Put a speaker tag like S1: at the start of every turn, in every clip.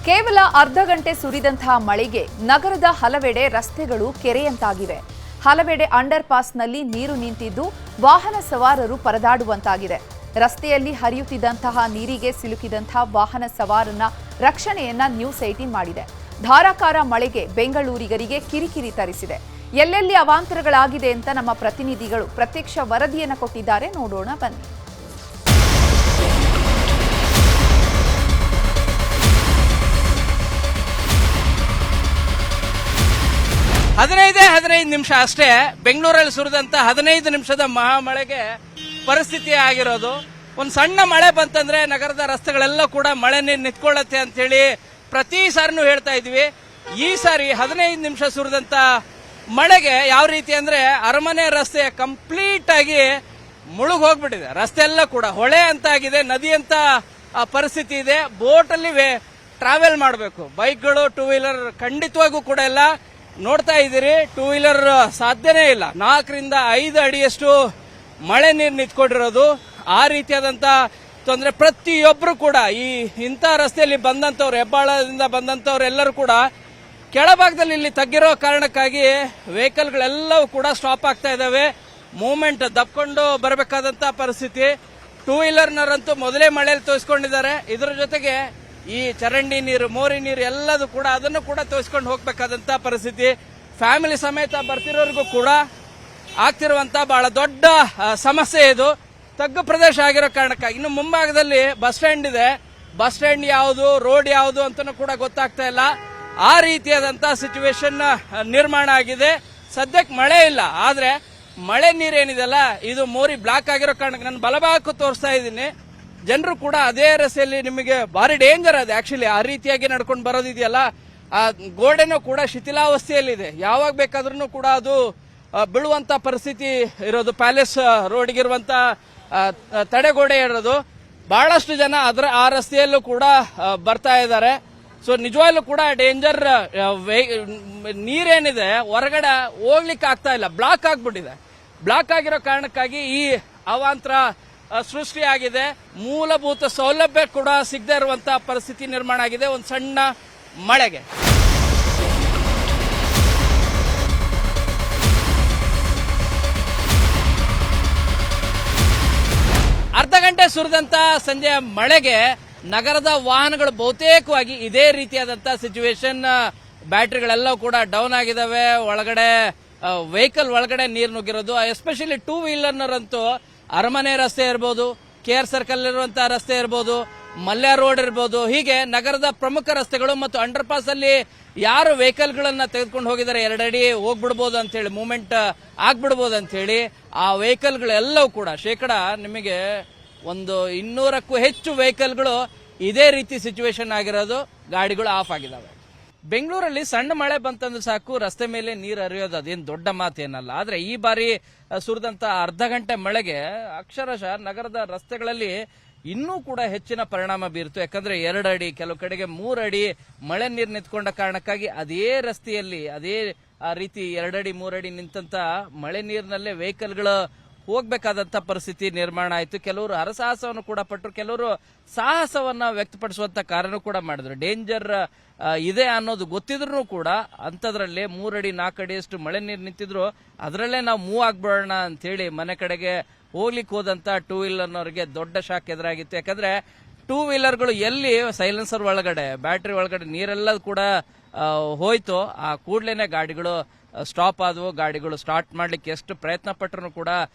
S1: ಕೇವಲ ಅರ್ಧ ಗಂಟೆ ಸುರಿದಂತಹ ಮಳೆಗೆ ನಗರದ ಹಲವೆಡೆ ರಸ್ತೆಗಳು ಕೆರೆಯಂತಾಗಿವೆ. ಹಲವೆಡೆ ಅಂಡರ್ ಪಾಸ್ನಲ್ಲಿ ನೀರು ನಿಂತಿದ್ದು ವಾಹನ ಸವಾರರು ಪರದಾಡುವಂತಾಗಿದೆ. ರಸ್ತೆಯಲ್ಲಿ ಹರಿಯುತ್ತಿದ್ದಂತಹ ನೀರಿಗೆ ಸಿಲುಕಿದಂತಹ ವಾಹನ ಸವಾರನ ರಕ್ಷಣೆಯನ್ನ ನ್ಯೂಸ್ 18 ಮಾಡಿದೆ. ಧಾರಾಕಾರ ಮಳೆಗೆ ಬೆಂಗಳೂರಿಗರಿಗೆ ಕಿರಿಕಿರಿ ತರಿಸಿದೆ. ಎಲ್ಲೆಲ್ಲಿ ಅವಾಂತರಗಳಾಗಿದೆ ಅಂತ ನಮ್ಮ ಪ್ರತಿನಿಧಿಗಳು ಪ್ರತ್ಯಕ್ಷ ವರದಿಯನ್ನು ಕೊಟ್ಟಿದ್ದಾರೆ. ನೋಡೋಣ ಬನ್ನಿ.
S2: ಹದಿನೈದು ನಿಮಿಷ ಅಷ್ಟೇ ಬೆಂಗಳೂರಲ್ಲಿ ಸುರಿದಂತ 15 ನಿಮಿಷದ ಮಹಾಮಳೆಗೆ ಪರಿಸ್ಥಿತಿ ಆಗಿರೋದು. ಒಂದು ಸಣ್ಣ ಮಳೆ ಬಂತಂದ್ರೆ ನಗರದ ರಸ್ತೆಗಳೆಲ್ಲ ಕೂಡ ಮಳೆ ನೀರು ನಿಂತ್ಕೊಳ್ಳುತ್ತೆ ಅಂತ ಹೇಳಿ ಪ್ರತಿ ಸಾರಿನೂ ಹೇಳ್ತಾ ಇದ್ವಿ. ಈ ಸಾರಿ 15 ನಿಮಿಷ ಸುರಿದಂತ ಮಳೆಗೆ ಯಾವ ರೀತಿ ಅಂದ್ರೆ ಅರಮನೆ ರಸ್ತೆ ಕಂಪ್ಲೀಟ್ ಆಗಿ ಮುಳುಗ್ ಹೋಗ್ಬಿಟ್ಟಿದೆ. ರಸ್ತೆ ಎಲ್ಲ ಕೂಡ ಹೊಳೆ ಅಂತ ಆಗಿದೆ, ನದಿ ಅಂತ ಪರಿಸ್ಥಿತಿ ಇದೆ. ಬೋಟ್ ಅಲ್ಲಿ ಟ್ರಾವೆಲ್ ಮಾಡಬೇಕು, ಬೈಕ್ಗಳು, ಟೂ ವೀಲರ್ ಖಂಡಿತವಾಗೂ ಕೂಡ ಎಲ್ಲ ನೋಡ್ತಾ ಇದ್ದೀರಿ. ಟೂ ವೀಲರ್ ಸಾಧ್ಯನೇ ಇಲ್ಲ. 4 ರಿಂದ 5 ಅಡಿಯಷ್ಟು ಮಳೆ ನೀರು ನಿಂತ್ಕೊಂಡಿರೋದು. ಆ ರೀತಿಯಾದಂತ ತೊಂದರೆ ಪ್ರತಿಯೊಬ್ಬರು ಕೂಡ ಇಂಥ ರಸ್ತೆಯಲ್ಲಿ ಬಂದಂತವ್ರು, ಹೆಬ್ಬಾಳದಿಂದ ಬಂದಂತವ್ರು ಎಲ್ಲರೂ ಕೂಡ ಕೆಳಭಾಗದಲ್ಲಿ ಇಲ್ಲಿ ತಗ್ಗಿರೋ ಕಾರಣಕ್ಕಾಗಿ ವೆಹಿಕಲ್ಗಳೆಲ್ಲವೂ ಕೂಡ ಸ್ಟಾಪ್ ಆಗ್ತಾ ಇದಾವೆ. ಮೂವ್ಮೆಂಟ್ ದಬ್ಕೊಂಡು ಬರಬೇಕಾದಂತ ಪರಿಸ್ಥಿತಿ. ಟೂ ವೀಲರ್ನವರಂತೂ ಮೊದಲೇ ಮಳೆಯಲ್ಲಿ ತೋರಿಸ್ಕೊಂಡಿದ್ದಾರೆ. ಇದರ ಜೊತೆಗೆ ಈ ಚರಂಡಿ ನೀರು, ಮೋರಿ ನೀರು ಎಲ್ಲದೂ ಕೂಡ ಅದನ್ನು ಕೂಡ ತೋರಿಸ್ಕೊಂಡು ಹೋಗ್ಬೇಕಾದಂತ ಪರಿಸ್ಥಿತಿ. ಫ್ಯಾಮಿಲಿ ಸಮೇತ ಬರ್ತಿರೋರಿಗೂ ಕೂಡ ಆಗ್ತಿರುವಂತ ಬಹಳ ದೊಡ್ಡ ಸಮಸ್ಯೆ ಇದು. ತಗ್ಗು ಪ್ರದೇಶ ಆಗಿರೋ ಕಾರಣಕ್ಕಾಗಿ ಇನ್ನು ಮುಂಭಾಗದಲ್ಲಿ ಬಸ್ ಸ್ಟ್ಯಾಂಡ್ ಇದೆ. ಬಸ್ ಸ್ಟ್ಯಾಂಡ್ ಯಾವುದು, ರೋಡ್ ಯಾವುದು ಅಂತನೂ ಕೂಡ ಗೊತ್ತಾಗ್ತಾ ಇಲ್ಲ. ಆ ರೀತಿಯಾದಂತ ಸಿಚುವೇಶನ್ ನಿರ್ಮಾಣ ಆಗಿದೆ. ಸದ್ಯಕ್ಕೆ ಮಳೆ ಇಲ್ಲ, ಆದ್ರೆ ಮಳೆ ನೀರೇನಿದೆಲ್ಲ ಇದು ಮೋರಿ ಬ್ಲಾಕ್ ಆಗಿರೋ ಕಾರಣಕ್ಕೆ ನಾನು ಬಲಭಾಗಕ್ಕೂ ತೋರಿಸ್ತಾ ಇದ್ದೀನಿ. ಜನರು ಕೂಡ ಅದೇ ರಸ್ತೆಯಲ್ಲಿ ನಿಮಗೆ ಭಾರಿ ಡೇಂಜರ್ ಇದೆ. ಆಕ್ಚುಲಿ ಆ ರೀತಿಯಾಗಿ ನಡ್ಕೊಂಡು ಬರೋದಿದೆಯಲ್ಲ, ಆ ಗೋಡೆನೂ ಕೂಡ ಶಿಥಿಲಾವಸ್ಥೆಯಲ್ಲಿದೆ. ಯಾವಾಗ ಬೇಕಾದ್ರೂ ಕೂಡ ಅದು ಬೀಳುವಂತ ಪರಿಸ್ಥಿತಿ ಇರೋದು. ಪ್ಯಾಲೇಸ್ ರೋಡ್ಗಿರುವಂತ ತಡೆಗೋಡೆ ಇರೋದು. ಬಹಳಷ್ಟು ಜನ ಆ ರಸ್ತೆಯಲ್ಲೂ ಕೂಡ ಬರ್ತಾ ಇದ್ದಾರೆ. ಸೊ ನಿಜವಾಗ್ಲೂ ಕೂಡ ಡೇಂಜರ್. ನೀರೇನಿದೆ ಹೊರಗಡೆ ಹೋಗ್ಲಿಕ್ಕೆ ಆಗ್ತಾ ಇಲ್ಲ, ಬ್ಲಾಕ್ ಆಗ್ಬಿಟ್ಟಿದೆ. ಬ್ಲಾಕ್ ಆಗಿರೋ ಕಾರಣಕ್ಕಾಗಿ ಈ ಅವಾಂತರ ಸೃಷ್ಟಿಯಾಗಿದೆ. ಮೂಲಭೂತ ಸೌಲಭ್ಯ ಕೂಡ ಸಿಗದೇ ಇರುವಂತಹ ಪರಿಸ್ಥಿತಿ ನಿರ್ಮಾಣ ಆಗಿದೆ ಒಂದು ಸಣ್ಣ ಮಳೆಗೆ. ಅರ್ಧ ಗಂಟೆ ಸುರಿದಂತ ಸಂಜೆಯ ಮಳೆಗೆ ನಗರದ ವಾಹನಗಳು ಬಹುತೇಕವಾಗಿ ಇದೇ ರೀತಿಯಾದಂತಹ ಸಿಚುವೇಶನ್. ಬ್ಯಾಟ್ರಿಗಳೆಲ್ಲವೂ ಕೂಡ ಡೌನ್ ಆಗಿದಾವೆ. ಒಳಗಡೆ ವೆಹಿಕಲ್ ಒಳಗಡೆ ನೀರು ನುಗ್ಗಿರೋದು. ಎಸ್ಪೆಷಲಿ ಟೂ ವೀಲರ್ನರಂತೂ ಅರಮನೆ ರಸ್ತೆ ಇರ್ಬೋದು, KR ಸರ್ಕಲ್ ಇರುವಂತಹ ರಸ್ತೆ ಇರ್ಬೋದು, ಮಲ್ಯ ರೋಡ್ ಇರ್ಬೋದು, ಹೀಗೆ ನಗರದ ಪ್ರಮುಖ ರಸ್ತೆಗಳು ಮತ್ತು ಅಂಡರ್ ಪಾಸ್ ಅಲ್ಲಿ ಯಾರು ವೆಹಿಕಲ್ ಗಳನ್ನ ತೆಗೆದುಕೊಂಡು ಹೋಗಿದ್ದಾರೆ 2 ಅಡಿ ಹೋಗ್ಬಿಡ್ಬೋದು ಅಂತ ಹೇಳಿ, ಮೂವ್ಮೆಂಟ್ ಆಗ್ಬಿಡ್ಬೋದು ಅಂತ ಹೇಳಿ ಆ ವೆಹಿಕಲ್ ಗಳೆಲ್ಲವೂ ಕೂಡ ಶೇಕಡ ನಿಮಗೆ ಒಂದು 200ಕ್ಕೂ ಹೆಚ್ಚು ವೆಹಿಕಲ್ಗಳು ಇದೇ ರೀತಿ ಸಿಚುವೇಶನ್ ಆಗಿರೋದು. ಗಾಡಿಗಳು ಆಫ್ ಆಗಿದಾವೆ. ಬೆಂಗಳೂರಲ್ಲಿ ಸಣ್ಣ ಮಳೆ ಬಂತಂದ್ರೆ ಸಾಕು ರಸ್ತೆ ಮೇಲೆ ನೀರು ಹರಿಯೋದು ಅದೇನು ದೊಡ್ಡ ಮಾತೇನಲ್ಲ. ಆದ್ರೆ ಈ ಬಾರಿ ಸುರಿದಂತ ಅರ್ಧ ಗಂಟೆ ಮಳೆಗೆ ಅಕ್ಷರಶಃ ನಗರದ ರಸ್ತೆಗಳಲ್ಲಿ ಇನ್ನೂ ಕೂಡ ಹೆಚ್ಚಿನ ಪರಿಣಾಮ ಬೀರ್ತು. ಯಾಕಂದ್ರೆ 2 ಅಡಿ, ಕೆಲವು ಕಡೆಗೆ 3 ಅಡಿ ಮಳೆ ನೀರು ನಿಂತ್ಕೊಂಡ ಕಾರಣಕ್ಕಾಗಿ ಅದೇ ರಸ್ತೆಯಲ್ಲಿ ಅದೇ ರೀತಿ 2 ಅಡಿ 3 ಅಡಿ ನಿಂತಂತ ಮಳೆ ನೀರಿನಲ್ಲೇ ವೆಹಿಕಲ್ಗಳು ಹೋಗ್ಬೇಕಾದಂತ ಪರಿಸ್ಥಿತಿ ನಿರ್ಮಾಣ ಆಯಿತು. ಕೆಲವರು ಹರಸಾಹಸವನ್ನು ಕೂಡ ಪಟ್ಟರು, ಕೆಲವರು ಸಾಹಸವನ್ನ ವ್ಯಕ್ತಪಡಿಸುವಂತ ಕಾರ್ಯನೂ ಕೂಡ ಮಾಡಿದ್ರು. ಡೇಂಜರ್ ಇದೆ ಅನ್ನೋದು ಗೊತ್ತಿದ್ರು ಕೂಡ ಅಂಥದ್ರಲ್ಲೇ 3 ಅಡಿ 4 ಅಡಿಯಷ್ಟು ಮಳೆ ನೀರು ನಿಂತಿದ್ರು. ಅದರಲ್ಲೇ ನಾವು ಮೂವ್ ಆಗ್ಬಿಡೋಣ ಅಂತ ಹೇಳಿ ಮನೆ ಕಡೆಗೆ ಹೋಗ್ಲಿಕ್ಕೆ ಹೋದಂತ ಟೂ ವೀಲರ್ನವರಿಗೆ ದೊಡ್ಡ ಶಾಕ್ ಎದುರಾಗಿತ್ತು. ಯಾಕಂದ್ರೆ ಟೂ ವೀಲರ್ಗಳು ಎಲ್ಲಿ ಸೈಲೆನ್ಸರ್ ಒಳಗಡೆ, ಬ್ಯಾಟ್ರಿ ಒಳಗಡೆ ನೀರೆಲ್ಲ ಕೂಡ ಹೋಯ್ತು, ಆ ಕೂಡ್ಲೇನೆ ಗಾಡಿಗಳು ಸ್ಟಾಪ್ ಆದವು. ಗಾಡಿಗಳು ಸ್ಟಾರ್ಟ್ ಮಾಡ್ಲಿಕ್ಕೆ ಎಷ್ಟು ಪ್ರಯತ್ನ ಪಟ್ಟರು ಕೂಡ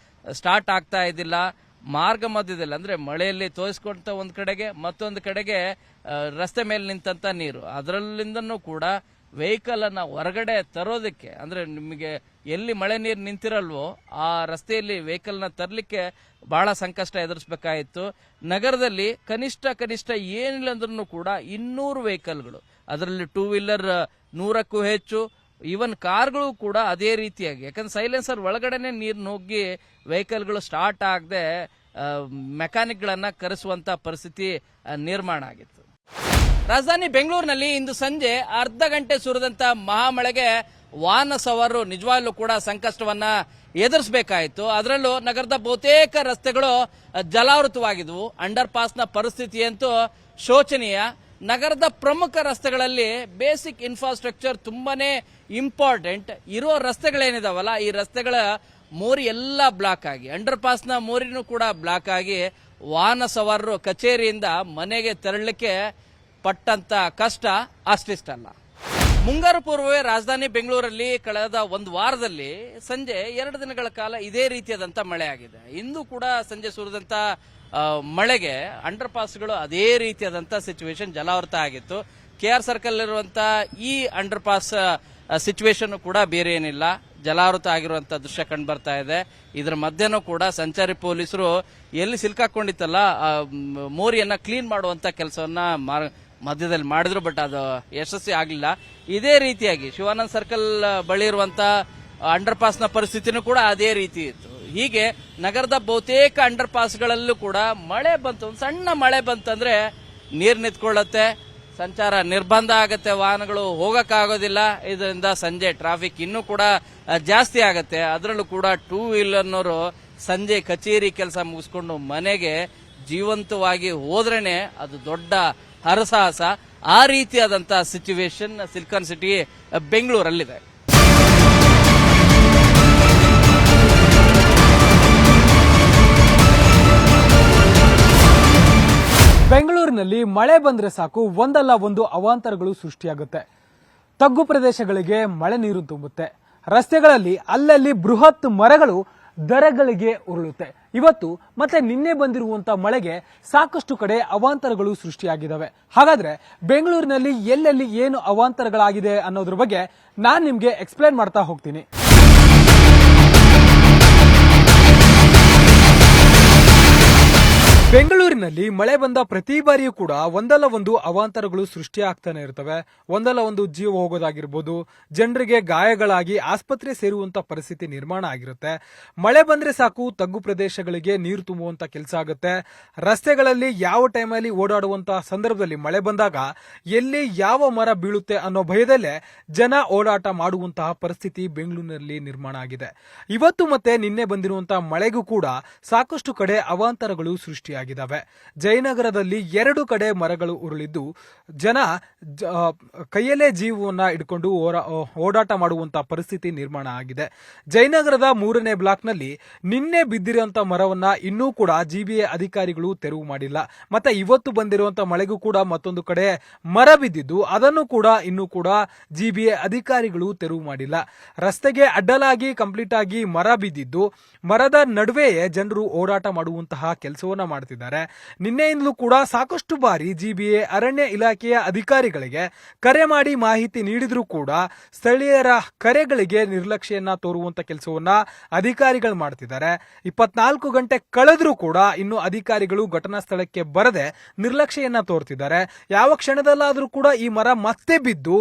S2: ಸ್ಟಾರ್ಟ್ ಆಗ್ತಾ ಇದ್ದಿಲ್ಲ. ಮಾರ್ಗ ಮಧ್ಯದಲ್ಲಿ ಅಂದ್ರೆ ಮಳೆಯಲ್ಲಿ ತೋರಿಸ್ಕೊಂತ ಒಂದ್ ಕಡೆಗೆ, ಮತ್ತೊಂದು ಕಡೆಗೆ ರಸ್ತೆ ಮೇಲೆ ನಿಂತಂತ ನೀರು, ಅದರಲ್ಲಿಂದನೂ ಕೂಡ ವೆಹಿಕಲ್ ಅನ್ನ ಹೊರಗಡೆ ತರೋದಕ್ಕೆ, ಅಂದ್ರೆ ನಿಮಗೆ ಎಲ್ಲಿ ಮಳೆ ನೀರು ನಿಂತಿರಲ್ವೋ ಆ ರಸ್ತೆಯಲ್ಲಿ ವೆಹಿಕಲ್ ನ ತರಲಿಕ್ಕೆ ಬಹಳ ಸಂಕಷ್ಟ ಎದುರಿಸಬೇಕಾಯಿತು. ನಗರದಲ್ಲಿ ಕನಿಷ್ಠ ಏನಿಲ್ಲ ಅಂದ್ರೂ ಕೂಡ 200 ವೆಹಿಕಲ್ಗಳು, ಅದರಲ್ಲಿ ಟೂ ವೀಲರ್ 100ಕ್ಕೂ ಹೆಚ್ಚು, ಈವನ್ ಕಾರ್ಗಳು ಕೂಡ ಅದೇ ರೀತಿಯಾಗಿ. ಯಾಕಂದ್ರೆ ಸೈಲೆನ್ಸರ್ ಒಳಗಡೆನೆ ನೀರು ನುಗ್ಗಿ ವೆಹಿಕಲ್ಗಳು ಸ್ಟಾರ್ಟ್ ಆಗದೆ ಮೆಕ್ಯಾನಿಕ್ ಗಳನ್ನ ಕರೆಸುವಂತ ಪರಿಸ್ಥಿತಿ ನಿರ್ಮಾಣ ಆಗಿತ್ತು. ರಾಜಧಾನಿ ಬೆಂಗಳೂರಿನಲ್ಲಿ ಇಂದು ಸಂಜೆ ಅರ್ಧ ಗಂಟೆ ಸುರಿದಂತ ಮಹಾಮಳೆಗೆ ವಾಹನ ಸವಾರರು ನಿಜವಾಗ್ಲೂ ಕೂಡ ಸಂಕಷ್ಟವನ್ನ ಎದುರಿಸಬೇಕಾಯಿತು. ಅದರಲ್ಲೂ ನಗರದ ಬಹುತೇಕ ರಸ್ತೆಗಳು ಜಲಾವೃತವಾಗಿದ್ವು. ಅಂಡರ್ ಪಾಸ್ನ ಪರಿಸ್ಥಿತಿ ಅಂತೂ ಶೋಚನೀಯ. ನಗರದ ಪ್ರಮುಖ ರಸ್ತೆಗಳಲ್ಲಿ ಬೇಸಿಕ್ ಇನ್ಫ್ರಾಸ್ಟ್ರಕ್ಚರ್ ತುಂಬಾನೇ ಇಂಪಾರ್ಟೆಂಟ್. ಇರೋ ರಸ್ತೆಗಳೇನಿದಾವಲ್ಲ, ಈ ರಸ್ತೆಗಳ ಮೋರಿ ಎಲ್ಲ ಬ್ಲಾಕ್ ಆಗಿ, ಅಂಡರ್ ಪಾಸ್ನ ಮೋರಿನೂ ಕೂಡ ಬ್ಲಾಕ್ ಆಗಿ ವಾಹನ ಸವಾರರು ಕಚೇರಿಯಿಂದ ಮನೆಗೆ ತೆರಳಲಿಕ್ಕೆ ಪಟ್ಟಂತ ಕಷ್ಟ ಅಷ್ಟಿಷ್ಟಲ್ಲ. ಮುಂಗಾರು ಪೂರ್ವವೇ ರಾಜಧಾನಿ ಬೆಂಗಳೂರಲ್ಲಿ ಕಳೆದ ಒಂದು ವಾರದಲ್ಲಿ ಸಂಜೆ 2 ದಿನಗಳ ಕಾಲ ಇದೇ ರೀತಿಯಾದಂಥ ಮಳೆ ಆಗಿದೆ. ಇಂದು ಕೂಡ ಸಂಜೆ ಸುರಿದಂಥ ಮಳೆಗೆ ಅಂಡರ್ ಪಾಸ್ಗಳು ಅದೇ ರೀತಿಯಾದಂಥ ಸಿಚುವೇಶನ್ ಜಲಾವೃತ ಆಗಿತ್ತು. KR ಸರ್ಕಲ್ ಇರುವಂತ ಈ ಅಂಡರ್ ಪಾಸ್ ಸಿಚುವೇಶನ್ ಕೂಡ ಬೇರೆ ಏನಿಲ್ಲ, ಜಲಾವೃತ ಆಗಿರುವಂತ ದೃಶ್ಯ ಕಂಡು ಬರ್ತಾ ಇದೆ. ಇದರ ಮಧ್ಯನೂ ಕೂಡ ಸಂಚಾರಿ ಪೊಲೀಸರು ಎಲ್ಲಿ ಸಿಲ್ಕಾಕೊಂಡಿತ್ತಲ್ಲ ಮೋರಿಯನ್ನ ಕ್ಲೀನ್ ಮಾಡುವಂತ ಕೆಲಸವನ್ನ ಮಧ್ಯದಲ್ಲಿ ಮಾಡಿದ್ರು, ಬಟ್ ಅದು ಯಶಸ್ವಿ ಆಗಲಿಲ್ಲ. ಇದೇ ರೀತಿಯಾಗಿ ಶಿವಾನಂದ್ ಸರ್ಕಲ್ ಬಳಿ ಇರುವಂತ ಅಂಡರ್ ಪಾಸ್ನ ಪರಿಸ್ಥಿತಿನೂ ಕೂಡ ಅದೇ ರೀತಿ ಇತ್ತು. ಹೀಗೆ ನಗರದ ಬಹುತೇಕ ಅಂಡರ್ ಪಾಸ್ಗಳಲ್ಲೂ ಕೂಡ ಮಳೆ ಬಂತು, ಒಂದು ಸಣ್ಣ ಮಳೆ ಬಂತಂದ್ರೆ ನೀರು ನಿಂತ್ಕೊಳ್ಳುತ್ತೆ, ಸಂಚಾರ ನಿರ್ಬಂಧ ಆಗುತ್ತೆ, ವಾಹನಗಳು ಹೋಗಕ್ಕಾಗೋದಿಲ್ಲ. ಇದರಿಂದ ಸಂಜೆ ಟ್ರಾಫಿಕ್ ಇನ್ನೂ ಕೂಡ ಜಾಸ್ತಿ ಆಗತ್ತೆ. ಅದರಲ್ಲೂ ಕೂಡ 2 ವೀಲರ್ನವರು ಸಂಜೆ ಕಚೇರಿ ಕೆಲಸ ಮುಗಿಸ್ಕೊಂಡು ಮನೆಗೆ ಜೀವಂತವಾಗಿ ಹೋದ್ರೇನೆ ಅದು ದೊಡ್ಡ ಹರಸಾಹಸ. ಆ ರೀತಿಯಾದಂತ ಸಿಚುವೇಶನ್ ಸಿಲಿಕಾನ್ ಸಿಟಿ ಬೆಂಗಳೂರಲ್ಲಿದೆ.
S3: ಬೆಂಗಳೂರಿನಲ್ಲಿ ಮಳೆ ಬಂದ್ರೆ ಸಾಕು ಒಂದಲ್ಲ ಒಂದು ಅವಾಂತರಗಳು ಸೃಷ್ಟಿಯಾಗುತ್ತೆ. ತಗ್ಗು ಪ್ರದೇಶಗಳಿಗೆ ಮಳೆ ನೀರು ತುಂಬುತ್ತೆ. ರಸ್ತೆಗಳಲ್ಲಿ ಅಲ್ಲಲ್ಲಿ ಬೃಹತ್ ಮರಗಳು ದರಗಳಿಗೆ ಉರುಳುತ್ತೆ. ಇವತ್ತು ಮತ್ತೆ ನಿನ್ನೆ ಬಂದಿರುವಂತಹ ಮಳೆಗೆ ಸಾಕಷ್ಟು ಕಡೆ ಅವಾಂತರಗಳು ಸೃಷ್ಟಿಯಾಗಿದ್ದಾವೆ. ಹಾಗಾದ್ರೆ ಬೆಂಗಳೂರಿನಲ್ಲಿ ಎಲ್ಲೆಲ್ಲಿ ಏನು ಅವಾಂತರಗಳಾಗಿದೆ ಅನ್ನೋದ್ರ ಬಗ್ಗೆ ನಾನು ನಿಮ್ಗೆ ಎಕ್ಸ್ಪ್ಲೇನ್ ಮಾಡ್ತಾ ಹೋಗ್ತೀನಿ. ಬೆಂಗಳೂರಿನಲ್ಲಿ ಮಳೆ ಬಂದ ಪ್ರತಿ ಬಾರಿಯೂ ಕೂಡ ಒಂದಲ್ಲ ಒಂದು ಅವಾಂತರಗಳು ಸೃಷ್ಟಿಯಾಗ್ತಾನೆ ಇರ್ತವೆ. ಒಂದಲ್ಲ ಒಂದು ಜೀವ ಹೋಗೋದಾಗಿರ್ಬೋದು, ಜನರಿಗೆ ಗಾಯಗಳಾಗಿ ಆಸ್ಪತ್ರೆ ಸೇರುವಂತ ಪರಿಸ್ಥಿತಿ ನಿರ್ಮಾಣ ಆಗಿರುತ್ತೆ. ಮಳೆ ಬಂದ್ರೆ ಸಾಕು ತಗ್ಗು ಪ್ರದೇಶಗಳಿಗೆ ನೀರು ತುಂಬುವಂತ ಕೆಲಸ ಆಗುತ್ತೆ. ರಸ್ತೆಗಳಲ್ಲಿ ಯಾವ ಟೈಮಲ್ಲಿ ಓಡಾಡುವಂತ ಸಂದರ್ಭದಲ್ಲಿ ಮಳೆ ಬಂದಾಗ ಎಲ್ಲಿ ಯಾವ ಮರ ಬೀಳುತ್ತೆ ಅನ್ನೋ ಭಯದಲ್ಲೇ ಜನ ಓಡಾಟ ಮಾಡುವಂತಹ ಪರಿಸ್ಥಿತಿ ಬೆಂಗಳೂರಿನಲ್ಲಿ ನಿರ್ಮಾಣ ಆಗಿದೆ. ಇವತ್ತು ಮತ್ತೆ ನಿನ್ನೆ ಬಂದಿರುವಂತಹ ಮಳೆಗೂ ಕೂಡ ಸಾಕಷ್ಟು ಕಡೆ ಅವಾಂತರಗಳು ಸೃಷ್ಟಿಯಾಗಿದ್ದಾವೆ. ಜಯನಗರದಲ್ಲಿ 2 ಕಡೆ ಮರಗಳು ಉರುಳಿದ್ದು ಜನ ಕೈಯಲ್ಲೇ ಜೀವವನ್ನ ಇಟ್ಕೊಂಡು ಓಡಾಟ ಮಾಡುವಂತಹ ಪರಿಸ್ಥಿತಿ ನಿರ್ಮಾಣ ಆಗಿದೆ. ಜಯನಗರದ 3ನೇ ಬ್ಲಾಕ್ನಲ್ಲಿ ನಿನ್ನೆ ಬಿದ್ದಿರುವಂತಹ ಮರವನ್ನ ಇನ್ನೂ ಕೂಡ GBA ಅಧಿಕಾರಿಗಳು ತೆರವು ಮಾಡಿಲ್ಲ. ಮತ್ತೆ ಇವತ್ತು ಬಂದಿರುವಂತಹ ಮಳೆಗೂ ಕೂಡ ಮತ್ತೊಂದು ಕಡೆ ಮರ ಬಿದ್ದಿದ್ದು ಅದನ್ನು ಕೂಡ ಇನ್ನೂ ಕೂಡ GBA ಅಧಿಕಾರಿಗಳು ತೆರವು ಮಾಡಿಲ್ಲ. ರಸ್ತೆಗೆ ಅಡ್ಡಲಾಗಿ ಕಂಪ್ಲೀಟ್ ಆಗಿ ಮರ ಬಿದ್ದಿದ್ದು ಮರದ ನಡುವೆಯೇ ಜನರು ಓಡಾಟ ಮಾಡುವಂತಹ ಕೆಲಸವನ್ನ ಮಾಡ್ತಿದ್ದಾರೆ. ನಿನ್ನೆಯಿಂದಲೂ ಕೂಡ ಸಾಕಷ್ಟು ಬಾರಿ GBA ಅರಣ್ಯ ಇಲಾಖೆಯ ಅಧಿಕಾರಿಗಳಿಗೆ ಕರೆ ಮಾಡಿ ಮಾಹಿತಿ ನೀಡಿದ್ರೂ ಕೂಡ ಸ್ಥಳೀಯರ ಕರೆಗಳಿಗೆ ನಿರ್ಲಕ್ಷ್ಯನ್ನ ತೋರುವಂತ ಕೆಲಸವನ್ನ ಅಧಿಕಾರಿಗಳು ಮಾಡ್ತಿದ್ದಾರೆ. 24 ಗಂಟೆ ಕಳೆದ್ರೂ ಕೂಡ ಇನ್ನು ಅಧಿಕಾರಿಗಳು ಘಟನಾ ಸ್ಥಳಕ್ಕೆ ಬರದೆ ನಿರ್ಲಕ್ಷ್ಯನ್ನ ತೋರ್ತಿದ್ದಾರೆ. ಯಾವ ಕ್ಷಣದಲ್ಲಾದ್ರೂ ಕೂಡ ಈ ಮರ ಮತ್ತೆ ಬಿದ್ದು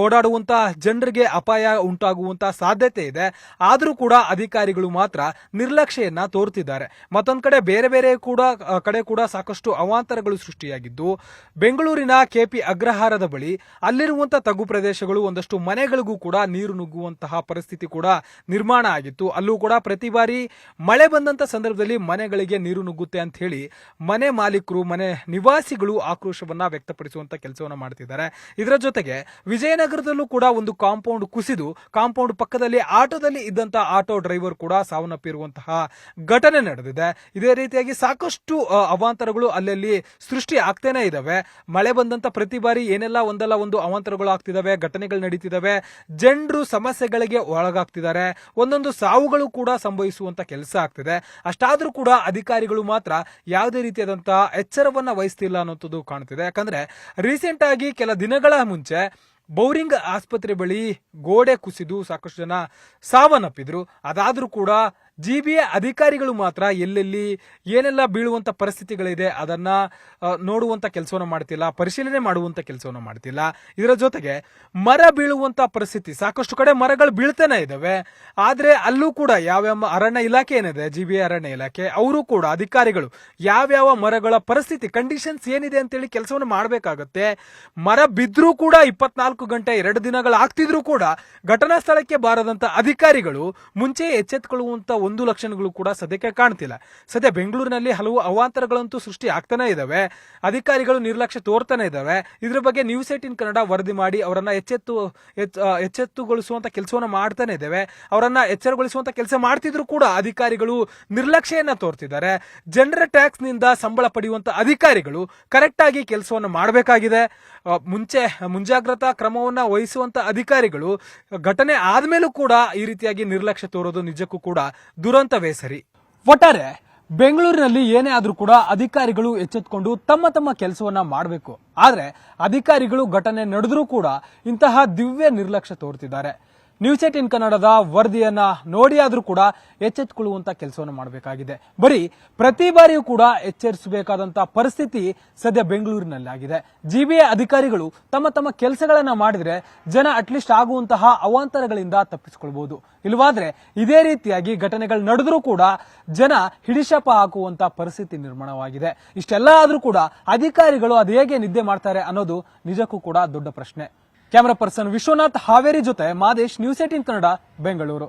S3: ಓಡಾಡುವಂತಹ ಜನರಿಗೆ ಅಪಾಯ ಉಂಟಾಗುವಂತಹ ಸಾಧ್ಯತೆ ಇದೆ. ಆದ್ರೂ ಕೂಡ ಅಧಿಕಾರಿಗಳು ಮಾತ್ರ ನಿರ್ಲಕ್ಷ್ಯನ್ನ ತೋರ್ತಿದ್ದಾರೆ. ಮತ್ತೊಂದ್ ಕಡೆ ಬೇರೆ ಬೇರೆ ಕಡೆ ಕೂಡ ಸಾಕಷ್ಟು ಅವಾಂತರಗಳು ಸೃಷ್ಟಿಯಾಗಿದ್ದು ಬೆಂಗಳೂರಿನ KP ಅಗ್ರಹಾರದ ಬಳಿ ಅಲ್ಲಿರುವಂತಹ ತಗ್ಗು ಪ್ರದೇಶಗಳು ಒಂದಷ್ಟು ಮನೆಗಳಿಗೂ ಕೂಡ ನೀರು ನುಗ್ಗುವಂತಹ ಪರಿಸ್ಥಿತಿ ಕೂಡ ನಿರ್ಮಾಣ ಆಗಿತ್ತು. ಅಲ್ಲೂ ಕೂಡ ಪ್ರತಿ ಬಾರಿ ಮಳೆ ಬಂದಂತ ಸಂದರ್ಭದಲ್ಲಿ ಮನೆಗಳಿಗೆ ನೀರು ನುಗ್ಗುತ್ತೆ ಅಂತ ಹೇಳಿ ಮನೆ ಮಾಲೀಕರು, ಮನೆ ನಿವಾಸಿಗಳು ಆಕ್ರೋಶವನ್ನ ವ್ಯಕ್ತಪಡಿಸುವಂತ ಕೆಲಸವನ್ನ ಮಾಡ್ತಿದ್ದಾರೆ. ಇದರ ಜೊತೆಗೆ ವಿಜಯನಗರದಲ್ಲೂ ಕೂಡ ಒಂದು ಕಾಂಪೌಂಡ್ ಕುಸಿದು ಕಾಂಪೌಂಡ್ ಪಕ್ಕದಲ್ಲಿ ಆಟೋದಲ್ಲಿ ಇದ್ದಂತ ಆಟೋ ಡ್ರೈವರ್ ಕೂಡ ಸಾವನ್ನಪ್ಪಿರುವಂತಹ ಘಟನೆ ನಡೆದಿದೆ. ಇದೇ ರೀತಿಯಾಗಿ ಸಾಕಷ್ಟು ಅವಾಂತರಗಳು ಅಲ್ಲಲ್ಲಿ ಸೃಷ್ಟಿ ಆಗ್ತೇನೆ ಇದಾವೆ. ಮಳೆ ಬಂದಂತ ಪ್ರತಿ ಬಾರಿ ಏನೆಲ್ಲ ಒಂದಲ್ಲ ಒಂದು ಅವಾಂತರಗಳು ಆಗ್ತಿದಾವೆ, ಘಟನೆಗಳು ನಡೀತಿದಾವೆ, ಜನರು ಸಮಸ್ಯೆಗಳಿಗೆ ಒಳಗಾಗ್ತಿದ್ದಾರೆ, ಒಂದೊಂದು ಸಾವುಗಳು ಕೂಡ ಸಂಭವಿಸುವಂತ ಕೆಲಸ ಆಗ್ತಿದೆ. ಅಷ್ಟಾದ್ರೂ ಕೂಡ ಅಧಿಕಾರಿಗಳು ಮಾತ್ರ ಯಾವುದೇ ರೀತಿಯಾದಂತಹ ಎಚ್ಚರವನ್ನ ವಹಿಸ್ತಿಲ್ಲ ಅನ್ನೋದು ಕಾಣ್ತಿದೆ. ಯಾಕಂದ್ರೆ ರೀಸೆಂಟ್ ಆಗಿ ಕೆಲ ದಿನಗಳ ಮುಂಚೆ ಬೌರಿಂಗ್ ಆಸ್ಪತ್ರೆ ಬಳಿ ಗೋಡೆ ಕುಸಿದು ಸಾಕಷ್ಟು ಜನ ಸಾವನ್ನಪ್ಪಿದ್ರು. ಅದಾದ್ರೂ ಕೂಡ GBA ಅಧಿಕಾರಿಗಳು ಮಾತ್ರ ಎಲ್ಲೆಲ್ಲಿ ಏನೆಲ್ಲ ಬೀಳುವಂತ ಪರಿಸ್ಥಿತಿಗಳಿದೆ ಅದನ್ನ ನೋಡುವಂತ ಕೆಲಸವನ್ನ ಮಾಡ್ತಿಲ್ಲ, ಪರಿಶೀಲನೆ ಮಾಡುವಂತ ಕೆಲಸವನ್ನ ಮಾಡ್ತಿಲ್ಲ. ಇದರ ಜೊತೆಗೆ ಮರ ಬೀಳುವಂತ ಪರಿಸ್ಥಿತಿ ಸಾಕಷ್ಟು ಕಡೆ ಮರಗಳು ಬೀಳ್ತಾನೆ ಇದಾವೆ. ಆದ್ರೆ ಅಲ್ಲೂ ಕೂಡ ಯಾವ್ಯಾವ ಅರಣ್ಯ ಇಲಾಖೆ ಏನಿದೆ, GBA ಅರಣ್ಯ ಇಲಾಖೆ, ಅವರು ಕೂಡ ಅಧಿಕಾರಿಗಳು ಯಾವ್ಯಾವ ಮರಗಳ ಪರಿಸ್ಥಿತಿ ಕಂಡೀಷನ್ಸ್ ಏನಿದೆ ಅಂತೇಳಿ ಕೆಲಸವನ್ನ ಮಾಡಬೇಕಾಗತ್ತೆ. ಮರ ಬಿದ್ರೂ ಕೂಡ 24 ಗಂಟೆ 2 ದಿನಗಳಾಗ್ತಿದ್ರು ಕೂಡ ಘಟನಾ ಸ್ಥಳಕ್ಕೆ ಬಾರದಂತ ಅಧಿಕಾರಿಗಳು ಮುಂಚೆ ಎಚ್ಚೆತ್ತುಕೊಳ್ಳುವಂತ ಒಂದು ಲಕ್ಷಣಗಳು ಕೂಡ ಸದ್ಯಕ್ಕೆ ಕಾಣ್ತಿಲ್ಲ. ಸದ್ಯ ಬೆಂಗಳೂರಿನಲ್ಲಿ ಹಲವು ಅವಾಂತರಗಳಂತೂ ಸೃಷ್ಟಿ ಆಗ್ತಾನೆ ಇದಾವೆ. ಅಧಿಕಾರಿಗಳು ನಿರ್ಲಕ್ಷ್ಯ ತೋರ್ತಾನೆ ಇದಾವೆ. ಇದ್ರ ಬಗ್ಗೆ ನ್ಯೂಸ್ 18 ಕನ್ನಡ ವರದಿ ಮಾಡಿ ಅವರನ್ನ ಎಚ್ಚೆತ್ತುಗೊಳಿಸುವಂತ ಕೆಲಸವನ್ನ ಮಾಡ್ತಾನೆ ಇದ್ದೇವೆ. ಅವರನ್ನ ಎಚ್ಚರಗೊಳಿಸುವಂತ ಕೆಲಸ ಮಾಡ್ತಿದ್ರು ಕೂಡ ಅಧಿಕಾರಿಗಳು ನಿರ್ಲಕ್ಷ್ಯನ ತೋರ್ತಿದ್ದಾರೆ. ಜನರ ಟ್ಯಾಕ್ಸ್ ನಿಂದ ಸಂಬಳ ಪಡೆಯುವಂತ ಅಧಿಕಾರಿಗಳು ಕರೆಕ್ಟ್ ಆಗಿ ಕೆಲಸವನ್ನ ಮಾಡಬೇಕಾಗಿದೆ. ಮುಂಜಾಗ್ರತಾ ಕ್ರಮವನ್ನ ವಹಿಸುವಂತ ಅಧಿಕಾರಿಗಳು ಘಟನೆ ಆದ್ಮೇಲೂ ಕೂಡ ಈ ರೀತಿಯಾಗಿ ನಿರ್ಲಕ್ಷ್ಯ ತೋರೋದು ನಿಜಕ್ಕೂ ಕೂಡ ದುರಂತವೇ ಸರಿ. ಒಟ್ಟಾರೆ ಬೆಂಗಳೂರಿನಲ್ಲಿ ಏನೇ ಆದ್ರೂ ಕೂಡ ಅಧಿಕಾರಿಗಳು ಎಚ್ಚೆತ್ತುಕೊಂಡು ತಮ್ಮ ಕೆಲಸವನ್ನ ಮಾಡಬೇಕು. ಆದ್ರೆ ಅಧಿಕಾರಿಗಳು ಘಟನೆ ನಡೆದ್ರೂ ಕೂಡ ಇಂತಹ ದಿವ್ಯ ನಿರ್ಲಕ್ಷ್ಯ ತೋರ್ತಿದ್ದಾರೆ. ನ್ಯೂಸ್ 18 ಕನ್ನಡದ ವರದಿಯನ್ನ ನೋಡಿ ಆದ್ರೂ ಕೂಡ ಎಚ್ಚೆತ್ತುಕೊಳ್ಳುವಂತ ಕೆಲಸವನ್ನು ಮಾಡಬೇಕಾಗಿದೆ. ಬರೀ ಪ್ರತಿ ಬಾರಿಯೂ ಕೂಡ ಎಚ್ಚರಿಸಬೇಕಾದಂತ ಪರಿಸ್ಥಿತಿ ಸದ್ಯ ಬೆಂಗಳೂರಿನಲ್ಲಿ ಆಗಿದೆ. ಜಿಬಿಎ ಅಧಿಕಾರಿಗಳು ತಮ್ಮ ಕೆಲಸಗಳನ್ನ ಮಾಡಿದ್ರೆ ಜನ ಅಟ್ಲೀಸ್ಟ್ ಆಗುವಂತಹ ಅವಾಂತರಗಳಿಂದ ತಪ್ಪಿಸಿಕೊಳ್ಬಹುದು. ಇಲ್ವಾದ್ರೆ ಇದೇ ರೀತಿಯಾಗಿ ಘಟನೆಗಳು ನಡೆದ್ರೂ ಕೂಡ ಜನ ಹಿಡಿಶಾಪ ಹಾಕುವಂತ ಪರಿಸ್ಥಿತಿ ನಿರ್ಮಾಣವಾಗಿದೆ. ಇಷ್ಟೆಲ್ಲ ಆದ್ರೂ ಕೂಡ ಅಧಿಕಾರಿಗಳು ಅದು ಹೇಗೆ ನಿದ್ದೆ ಮಾಡ್ತಾರೆ ಅನ್ನೋದು ನಿಜಕ್ಕೂ ಕೂಡ ದೊಡ್ಡ ಪ್ರಶ್ನೆ. ಕ್ಯಾಮರಾ ಪರ್ಸನ್ ವಿಶ್ವನಾಥ್ ಹಾವೇರಿ ಜೊತೆ ಮಾದೇಶ್, ನ್ಯೂಸ್ 18 ಕನ್ನಡ, ಬೆಂಗಳೂರು.